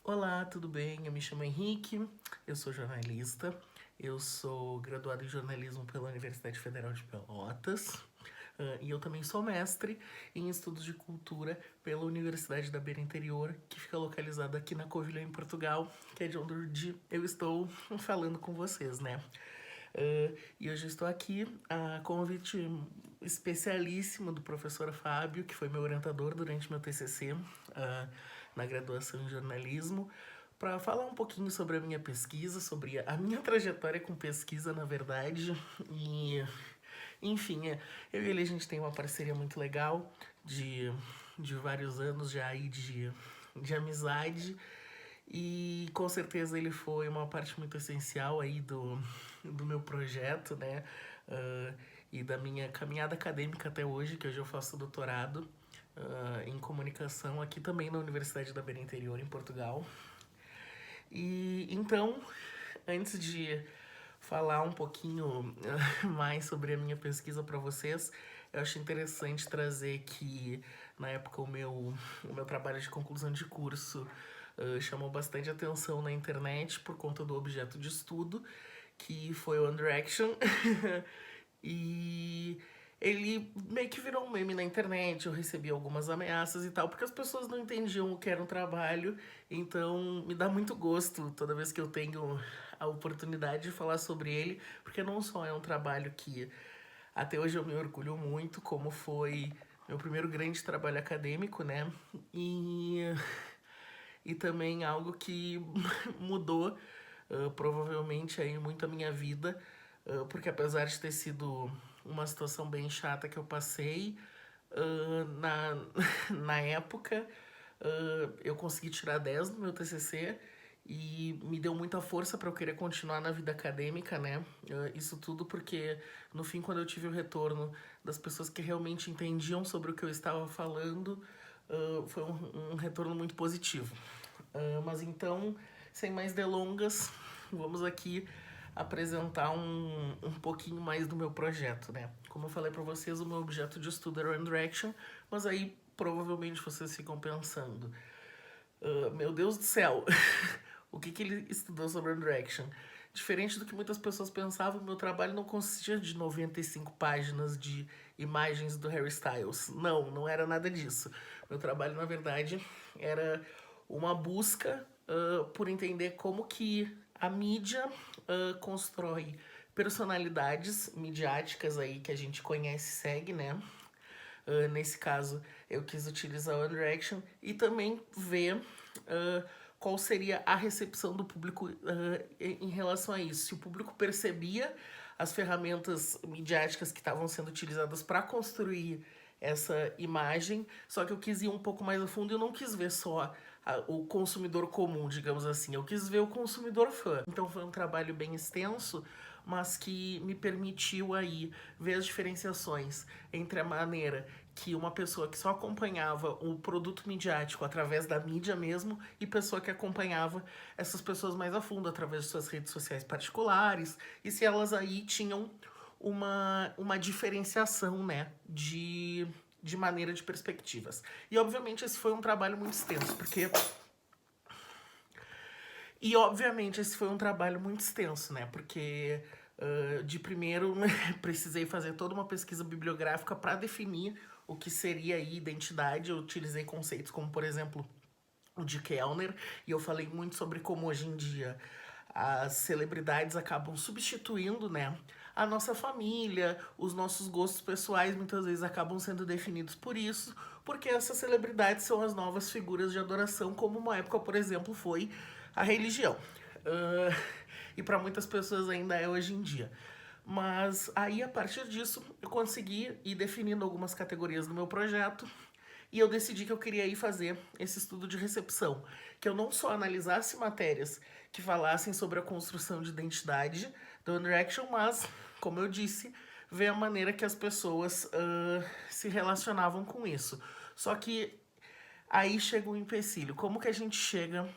Olá, tudo bem? Eu me chamo Henrique, eu sou jornalista, eu sou graduado em jornalismo pela Universidade Federal de Pelotas e eu também sou mestre em estudos de cultura pela Universidade da Beira Interior, que fica localizada aqui na Covilhã, em Portugal, que é de onde eu estou falando com vocês, né? E hoje eu estou aqui a convite especialíssimo do professor Fábio, que foi meu orientador durante meu TCC na graduação em jornalismo, para falar um pouquinho sobre a minha pesquisa, sobre a minha trajetória com pesquisa, na verdade. E, enfim, eu e ele a gente tem uma parceria muito legal de vários anos já aí de amizade. E com certeza ele foi uma parte muito essencial aí do meu projeto, né? E da minha caminhada acadêmica até hoje, que hoje eu faço doutorado em comunicação aqui também na Universidade da Beira Interior, em Portugal. E então, antes de falar um pouquinho mais sobre a minha pesquisa para vocês, eu acho interessante trazer que na época o meu trabalho de conclusão de curso chamou bastante atenção na internet por conta do objeto de estudo, que foi o One Direction. E ele meio que virou um meme na internet, eu recebi algumas ameaças e tal, porque as pessoas não entendiam o que era um trabalho, então me dá muito gosto toda vez que eu tenho a oportunidade de falar sobre ele, porque não só é um trabalho que até hoje eu me orgulho muito, como foi meu primeiro grande trabalho acadêmico, né? E, e também algo que mudou provavelmente aí muito a minha vida, porque apesar de ter sido uma situação bem chata que eu passei na, na época, eu consegui tirar 10 no meu TCC e me deu muita força para eu querer continuar na vida acadêmica, né? Isso tudo porque no fim, quando eu tive o retorno das pessoas que realmente entendiam sobre o que eu estava falando, foi um retorno muito positivo. Mas então, sem mais delongas, vamos aqui apresentar um pouquinho mais do meu projeto, né? Como eu falei para vocês, o meu objeto de estudo era One Direction, mas aí provavelmente vocês ficam pensando, meu Deus do céu, o que ele estudou sobre One Direction? Diferente do que muitas pessoas pensavam, meu trabalho não consistia de 95 páginas de imagens do Harry Styles. Não, não era nada disso. Meu trabalho, na verdade, era uma busca por entender como que a mídia constrói personalidades midiáticas aí que a gente conhece e segue, né? Nesse caso, eu quis utilizar o One Direction e também ver qual seria a recepção do público em relação a isso. Se o público percebia as ferramentas midiáticas que estavam sendo utilizadas para construir essa imagem, só que eu quis ir um pouco mais a fundo e eu não quis ver só o consumidor comum, digamos assim. Eu quis ver o consumidor fã. Então foi um trabalho bem extenso, mas que me permitiu aí ver as diferenciações entre a maneira que uma pessoa que só acompanhava o produto midiático através da mídia mesmo e pessoa que acompanhava essas pessoas mais a fundo através de suas redes sociais particulares e se elas aí tinham uma diferenciação, né, de maneira de perspectivas. E obviamente esse foi um trabalho muito extenso, porque esse foi um trabalho muito extenso, né? Porque de primeiro precisei fazer toda uma pesquisa bibliográfica para definir o que seria aí identidade. Eu utilizei conceitos como, por exemplo, o de Kellner, e eu falei muito sobre como hoje em dia as celebridades acabam substituindo, né, a nossa família, os nossos gostos pessoais muitas vezes acabam sendo definidos por isso, porque essas celebridades são as novas figuras de adoração, como uma época, por exemplo, foi a religião. E para muitas pessoas ainda é hoje em dia. Mas aí, a partir disso, eu consegui ir definindo algumas categorias do meu projeto e eu decidi que eu queria ir fazer esse estudo de recepção, que eu não só analisasse matérias que falassem sobre a construção de identidade do One Direction, mas, como eu disse, ver a maneira que as pessoas se relacionavam com isso. Só que aí chega um empecilho. Como que a gente chega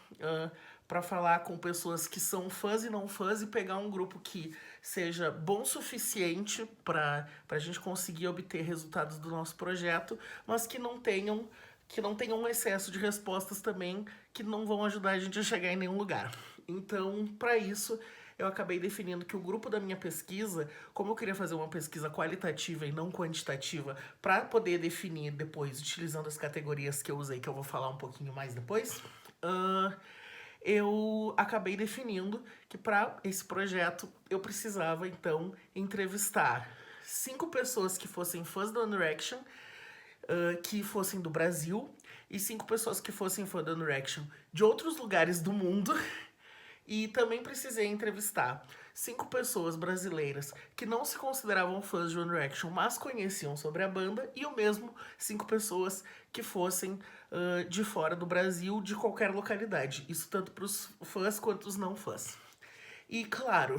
para falar com pessoas que são fãs e não fãs e pegar um grupo que seja bom o suficiente para a gente conseguir obter resultados do nosso projeto, mas que não tenham que não tenha um excesso de respostas também que não vão ajudar a gente a chegar em nenhum lugar. Então, para isso, eu acabei definindo que o grupo da minha pesquisa, como eu queria fazer uma pesquisa qualitativa e não quantitativa, para poder definir depois, utilizando as categorias que eu usei, que eu vou falar um pouquinho mais depois, eu acabei definindo que para esse projeto eu precisava então entrevistar 5 pessoas que fossem fãs do One Direction, que fossem do Brasil, e 5 pessoas que fossem fã do One Direction de outros lugares do mundo. E também precisei entrevistar 5 pessoas brasileiras que não se consideravam fãs de One Direction, mas conheciam sobre a banda, e o mesmo 5 pessoas que fossem de fora do Brasil, de qualquer localidade. Isso tanto para os fãs quanto os não fãs. E claro,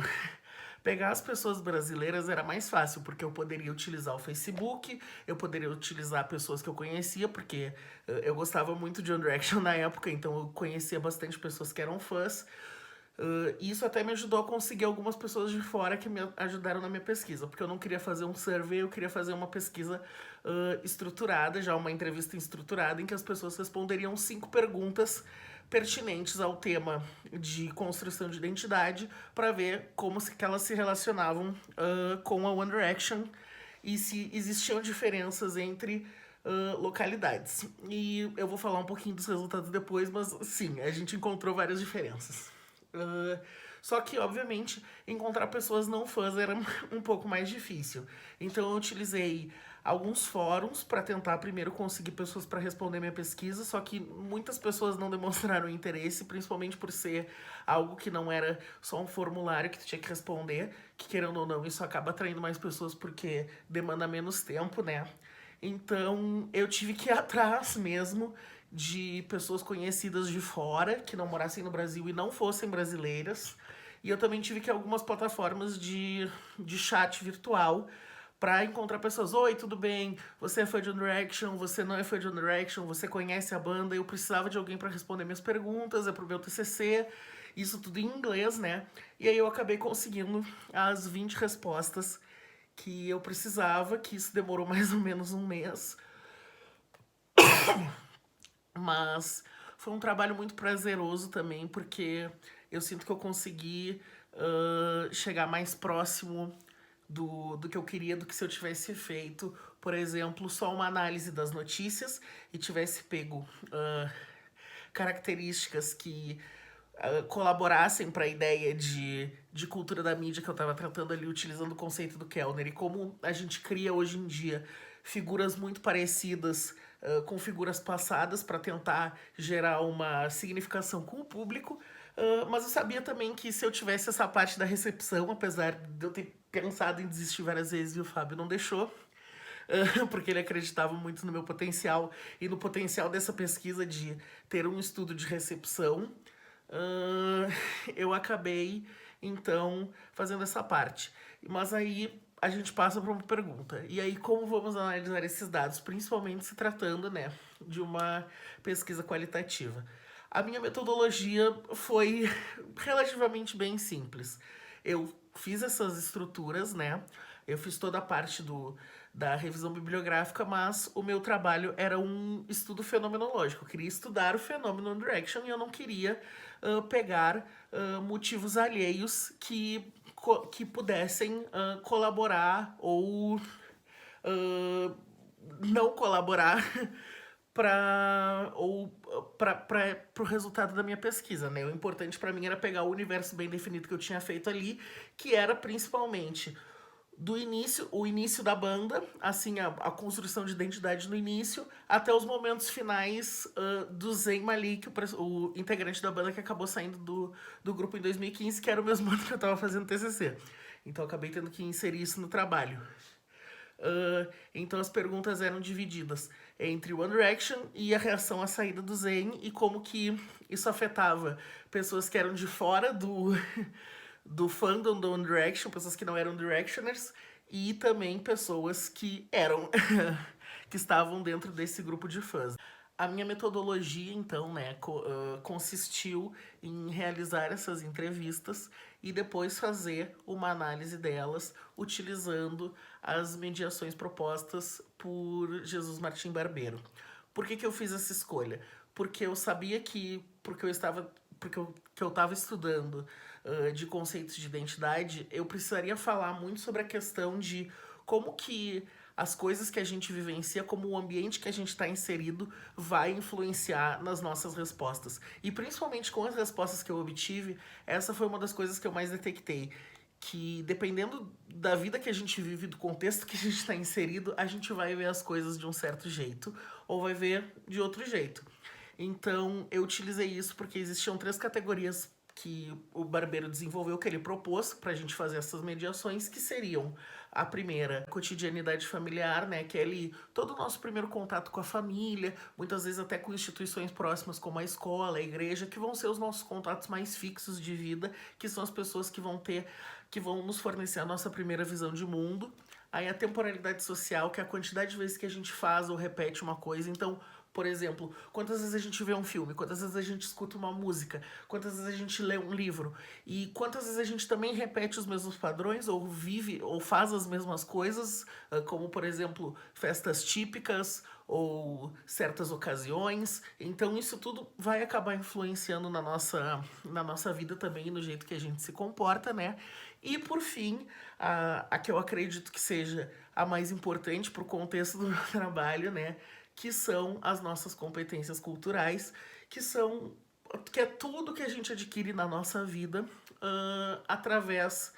pegar as pessoas brasileiras era mais fácil, porque eu poderia utilizar o Facebook, eu poderia utilizar pessoas que eu conhecia, porque eu gostava muito de One Direction na época, então eu conhecia bastante pessoas que eram fãs. Isso até me ajudou a conseguir algumas pessoas de fora que me ajudaram na minha pesquisa, porque eu não queria fazer um survey, eu queria fazer uma pesquisa estruturada, já uma entrevista estruturada, em que as pessoas responderiam 5 perguntas pertinentes ao tema de construção de identidade, para ver como que elas se relacionavam com a One Direction e se existiam diferenças entre localidades. E eu vou falar um pouquinho dos resultados depois, mas sim, a gente encontrou várias diferenças. Só que, obviamente, encontrar pessoas não fãs era um pouco mais difícil. Então eu utilizei alguns fóruns para tentar primeiro conseguir pessoas para responder minha pesquisa, só que muitas pessoas não demonstraram interesse, principalmente por ser algo que não era só um formulário que tu tinha que responder, que querendo ou não, isso acaba atraindo mais pessoas porque demanda menos tempo, né? Então eu tive que ir atrás mesmo de pessoas conhecidas de fora, que não morassem no Brasil e não fossem brasileiras. E eu também tive que ir a algumas plataformas de chat virtual para encontrar pessoas. Oi, tudo bem? Você é fã de One Direction? Você não é fã de One Direction? Você conhece a banda? Eu precisava de alguém para responder minhas perguntas, é pro meu TCC. Isso tudo em inglês, né? E aí eu acabei conseguindo as 20 respostas que eu precisava, que isso demorou mais ou menos um mês. Mas foi um trabalho muito prazeroso também, porque eu sinto que eu consegui chegar mais próximo do que eu queria, do que se eu tivesse feito, por exemplo, só uma análise das notícias e tivesse pego características que colaborassem para a ideia de cultura da mídia que eu estava tratando ali, utilizando o conceito do Kellner, e como a gente cria hoje em dia figuras muito parecidas com figuras passadas para tentar gerar uma significação com o público. Mas eu sabia também que se eu tivesse essa parte da recepção, apesar de eu ter pensado em desistir várias vezes e o Fábio não deixou, porque ele acreditava muito no meu potencial e no potencial dessa pesquisa de ter um estudo de recepção, eu acabei, então, fazendo essa parte. Mas aí a gente passa para uma pergunta. E aí, como vamos analisar esses dados? Principalmente se tratando, né, de uma pesquisa qualitativa. A minha metodologia foi relativamente bem simples. Eu fiz essas estruturas, né? Eu fiz toda a parte da revisão bibliográfica, mas o meu trabalho era um estudo fenomenológico. Eu queria estudar o fenômeno One Direction e eu não queria pegar motivos alheios que pudessem colaborar ou não colaborar para o resultado da minha pesquisa, né? O importante para mim era pegar o universo bem definido que eu tinha feito ali, que era principalmente o início da banda, assim, a construção de identidade no início, até os momentos finais do Zayn Malik, o integrante da banda que acabou saindo do grupo em 2015, que era o mesmo ano que eu tava fazendo TCC. Então eu acabei tendo que inserir isso no trabalho. Então as perguntas eram divididas entre One Direction e a reação à saída do Zayn e como que isso afetava pessoas que eram de fora do fandom do One Direction, pessoas que não eram Directioners, e também pessoas que eram que estavam dentro desse grupo de fãs. A minha metodologia, então, né, consistiu em realizar essas entrevistas e depois fazer uma análise delas utilizando as mediações propostas por Jesus Martim Barbeiro. Por que que eu fiz essa escolha? Porque eu sabia que, que eu estava estudando de conceitos de identidade, eu precisaria falar muito sobre a questão de como que as coisas que a gente vivencia, como o ambiente que a gente está inserido, vai influenciar nas nossas respostas. E principalmente com as respostas que eu obtive, essa foi uma das coisas que eu mais detectei. Que dependendo da vida que a gente vive, do contexto que a gente está inserido, a gente vai ver as coisas de um certo jeito ou vai ver de outro jeito. Então eu utilizei isso porque existiam três categorias que o barbeiro desenvolveu, que ele propôs para a gente fazer essas mediações, que seriam a primeira, cotidianidade familiar, né, que é ali todo o nosso primeiro contato com a família, muitas vezes até com instituições próximas como a escola, a igreja, que vão ser os nossos contatos mais fixos de vida, que são as pessoas que vão nos fornecer a nossa primeira visão de mundo. Aí a temporalidade social, que é a quantidade de vezes que a gente faz ou repete uma coisa. Então, por exemplo, quantas vezes a gente vê um filme, quantas vezes a gente escuta uma música, quantas vezes a gente lê um livro e quantas vezes a gente também repete os mesmos padrões ou vive ou faz as mesmas coisas, como por exemplo, festas típicas ou certas ocasiões. Então isso tudo vai acabar influenciando na nossa vida também, no jeito que a gente se comporta, né? E por fim, a que eu acredito que seja a mais importante para o contexto do meu trabalho, né? Que são as nossas competências culturais, que são que é tudo que a gente adquire na nossa vida através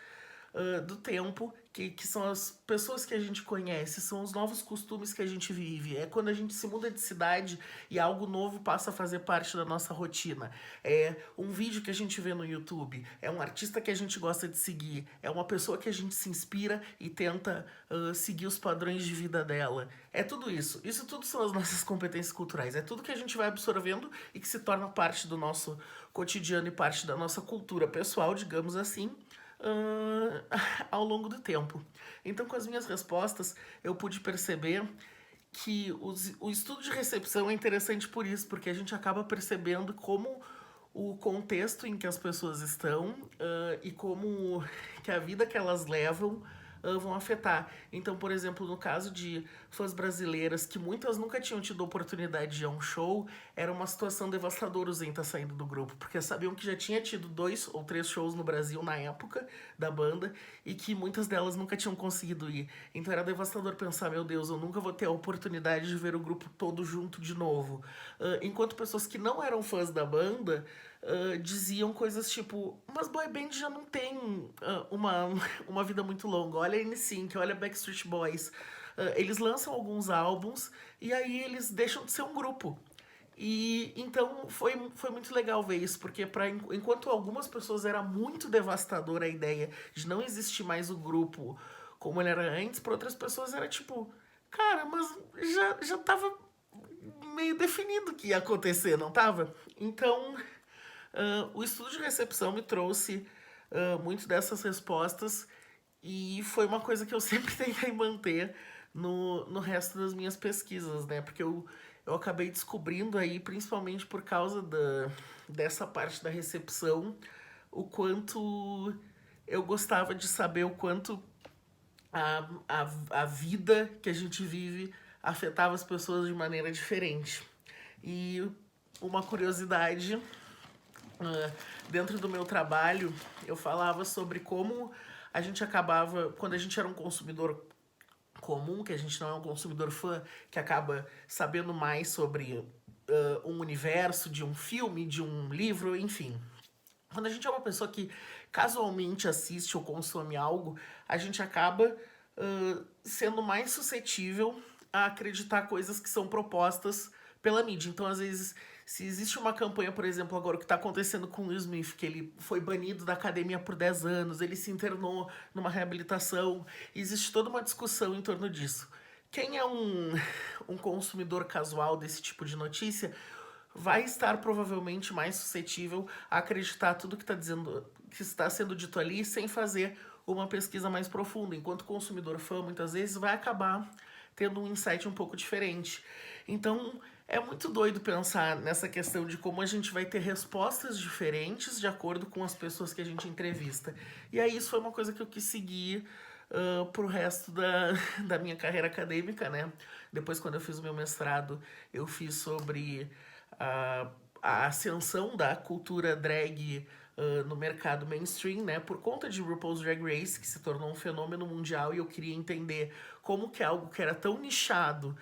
do tempo, que são as pessoas que a gente conhece, são os novos costumes que a gente vive. É quando a gente se muda de cidade e algo novo passa a fazer parte da nossa rotina. É um vídeo que a gente vê no YouTube, é um artista que a gente gosta de seguir, é uma pessoa que a gente se inspira e tenta seguir os padrões de vida dela. É tudo isso. Isso tudo são as nossas competências culturais. É tudo que a gente vai absorvendo e que se torna parte do nosso cotidiano e parte da nossa cultura pessoal, digamos assim, ao longo do tempo. Então, com as minhas respostas, eu pude perceber que o estudo de recepção é interessante por isso, porque a gente acaba percebendo como o contexto em que as pessoas estão e como que a vida que elas levam vão afetar. Então, por exemplo, no caso de fãs brasileiras, que muitas nunca tinham tido oportunidade de ir a um show, era uma situação devastadora o Zen tá saindo do grupo, porque sabiam que já tinha tido 2 ou 3 shows no Brasil na época da banda e que muitas delas nunca tinham conseguido ir. Então era devastador pensar, meu Deus, eu nunca vou ter a oportunidade de ver o grupo todo junto de novo. Enquanto pessoas que não eram fãs da banda diziam coisas tipo, mas boy band já não tem uma vida muito longa. Olha a NSYNC, olha Backstreet Boys. Eles lançam alguns álbuns e aí eles deixam de ser um grupo. E então foi muito legal ver isso, porque enquanto algumas pessoas era muito devastadora a ideia de não existir mais o grupo como ele era antes, para outras pessoas era tipo, cara, mas já tava meio definido que ia acontecer, não tava? Então, o estudo de recepção me trouxe muito dessas respostas e foi uma coisa que eu sempre tentei manter no resto das minhas pesquisas, né? Porque eu acabei descobrindo aí, principalmente por causa dessa parte da recepção, o quanto eu gostava de saber o quanto a vida que a gente vive afetava as pessoas de maneira diferente. E uma curiosidade Uh, dentro do meu trabalho, eu falava sobre como a gente acabava, quando a gente era um consumidor comum, que a gente não é um consumidor fã, que acaba sabendo mais sobre um universo, de um filme, de um livro, enfim. Quando a gente é uma pessoa que casualmente assiste ou consome algo, a gente acaba sendo mais suscetível a acreditar coisas que são propostas pela mídia. Então, às vezes, se existe uma campanha, por exemplo, agora o que está acontecendo com o Will Smith, que ele foi banido da academia por 10 anos, ele se internou numa reabilitação, existe toda uma discussão em torno disso. Quem é um consumidor casual desse tipo de notícia vai estar provavelmente mais suscetível a acreditar tudo que que está sendo dito ali sem fazer uma pesquisa mais profunda, enquanto o consumidor fã muitas vezes vai acabar tendo um insight um pouco diferente. Então, é muito doido pensar nessa questão de como a gente vai ter respostas diferentes de acordo com as pessoas que a gente entrevista. E aí isso foi uma coisa que eu quis seguir pro resto da minha carreira acadêmica, né? Depois, quando eu fiz o meu mestrado, eu fiz sobre a ascensão da cultura drag no mercado mainstream, né? Por conta de RuPaul's Drag Race, que se tornou um fenômeno mundial, e eu queria entender como que algo que era tão nichado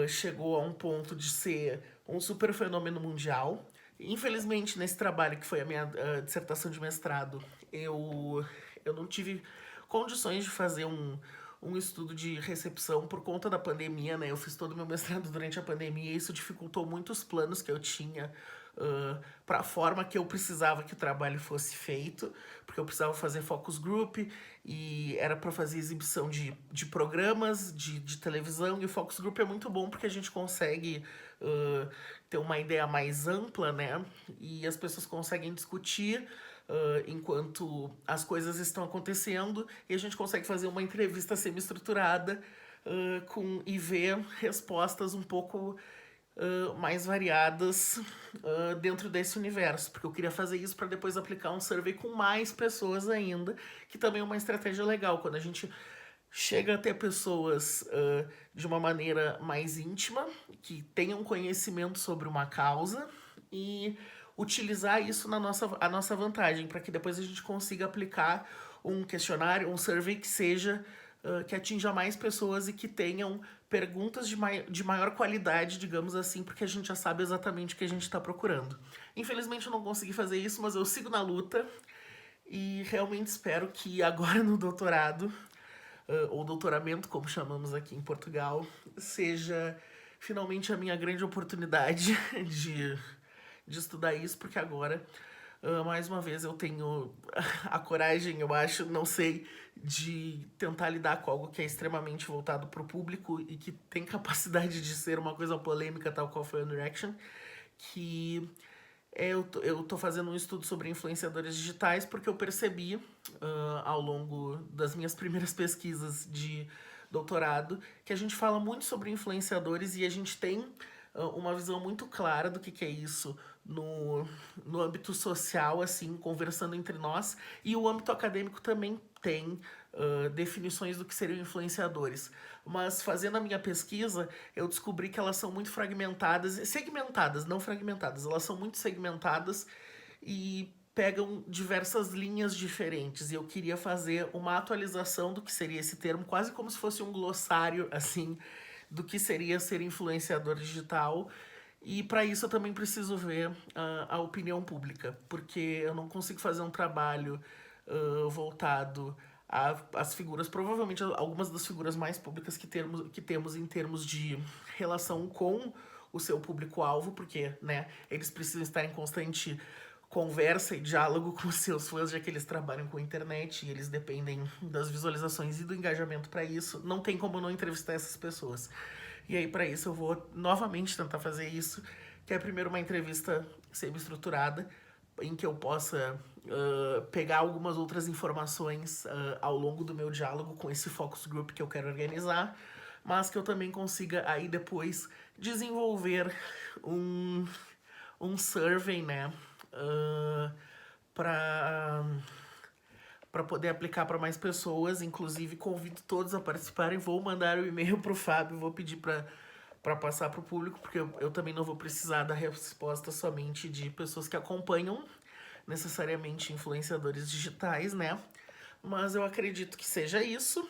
chegou a um ponto de ser um super fenômeno mundial. Infelizmente, nesse trabalho, que foi a minha dissertação de mestrado, eu não tive condições de fazer um estudo de recepção por conta da pandemia, né? Eu fiz todo o meu mestrado durante a pandemia e isso dificultou muito os planos que eu tinha para a forma que eu precisava que o trabalho fosse feito, porque eu precisava fazer focus group e era para fazer exibição de programas de televisão, e o focus group é muito bom porque a gente consegue ter uma ideia mais ampla, né? E as pessoas conseguem discutir enquanto as coisas estão acontecendo, e a gente consegue fazer uma entrevista semi-estruturada e ver respostas um pouco mais variadas dentro desse universo, porque eu queria fazer isso para depois aplicar um survey com mais pessoas ainda, que também é uma estratégia legal, quando a gente chega a ter pessoas de uma maneira mais íntima, que tenham conhecimento sobre uma causa, e utilizar isso a nossa vantagem, para que depois a gente consiga aplicar um questionário, um survey que seja que atinja mais pessoas e que tenham perguntas de maior qualidade, digamos assim, porque a gente já sabe exatamente o que a gente está procurando. Infelizmente eu não consegui fazer isso, mas eu sigo na luta e realmente espero que agora no doutorado, ou doutoramento, como chamamos aqui em Portugal, seja finalmente a minha grande oportunidade de estudar isso, porque agora, mais uma vez, eu tenho a coragem, eu acho, não sei, de tentar lidar com algo que é extremamente voltado para o público e que tem capacidade de ser uma coisa polêmica, tal qual foi a Direction, que eu tô fazendo um estudo sobre influenciadores digitais porque eu percebi ao longo das minhas primeiras pesquisas de doutorado que a gente fala muito sobre influenciadores e a gente tem uma visão muito clara do que é isso no âmbito social, assim, conversando entre nós, e o âmbito acadêmico também tem definições do que seriam influenciadores. Mas fazendo a minha pesquisa, eu descobri que elas são muito fragmentadas, segmentadas, não fragmentadas, elas são muito segmentadas e pegam diversas linhas diferentes. E eu queria fazer uma atualização do que seria esse termo, quase como se fosse um glossário, assim, do que seria ser influenciador digital. E para isso eu também preciso ver a opinião pública, porque eu não consigo fazer um trabalho voltado às figuras, provavelmente algumas das figuras mais públicas que temos em termos de relação com o seu público-alvo, porque né, eles precisam estar em constante conversa e diálogo com os seus fãs, já que eles trabalham com a internet e eles dependem das visualizações e do engajamento para isso. Não tem como não entrevistar essas pessoas. E aí, para isso, eu vou novamente tentar fazer isso, que é primeiro uma entrevista semi-estruturada, em que eu possa pegar algumas outras informações ao longo do meu diálogo com esse focus group que eu quero organizar, mas que eu também consiga aí depois desenvolver um survey, né, para poder aplicar para mais pessoas. Inclusive, convido todos a participarem. Vou mandar o e-mail pro Fábio, vou pedir para passar pro público, porque eu também não vou precisar da resposta somente de pessoas que acompanham necessariamente influenciadores digitais, né? Mas eu acredito que seja isso.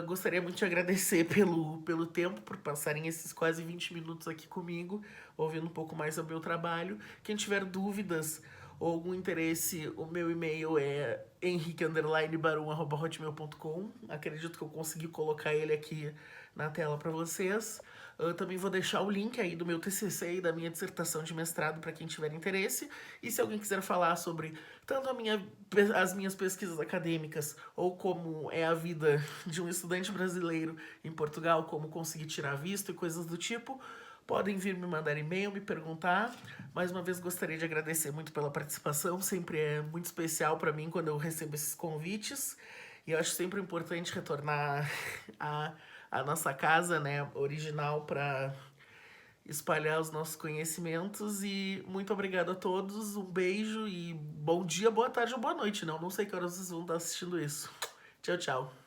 Gostaria muito de agradecer pelo tempo, por passarem esses quase 20 minutos aqui comigo, ouvindo um pouco mais sobre o meu trabalho. Quem tiver dúvidas ou algum interesse, o meu e-mail é henrique_barum@hotmail.com. Acredito que eu consegui colocar ele aqui na tela para vocês. Eu também vou deixar o link aí do meu TCC e da minha dissertação de mestrado para quem tiver interesse. E se alguém quiser falar sobre tanto as minhas pesquisas acadêmicas ou como é a vida de um estudante brasileiro em Portugal, como conseguir tirar visto e coisas do tipo, podem vir me mandar e-mail, me perguntar. Mais uma vez gostaria de agradecer muito pela participação, sempre é muito especial para mim quando eu recebo esses convites. E eu acho sempre importante retornar a nossa casa, né, original, para espalhar os nossos conhecimentos. E muito obrigado a todos, um beijo e bom dia, boa tarde ou boa noite, não sei que horas vocês vão estar assistindo isso. Tchau, tchau.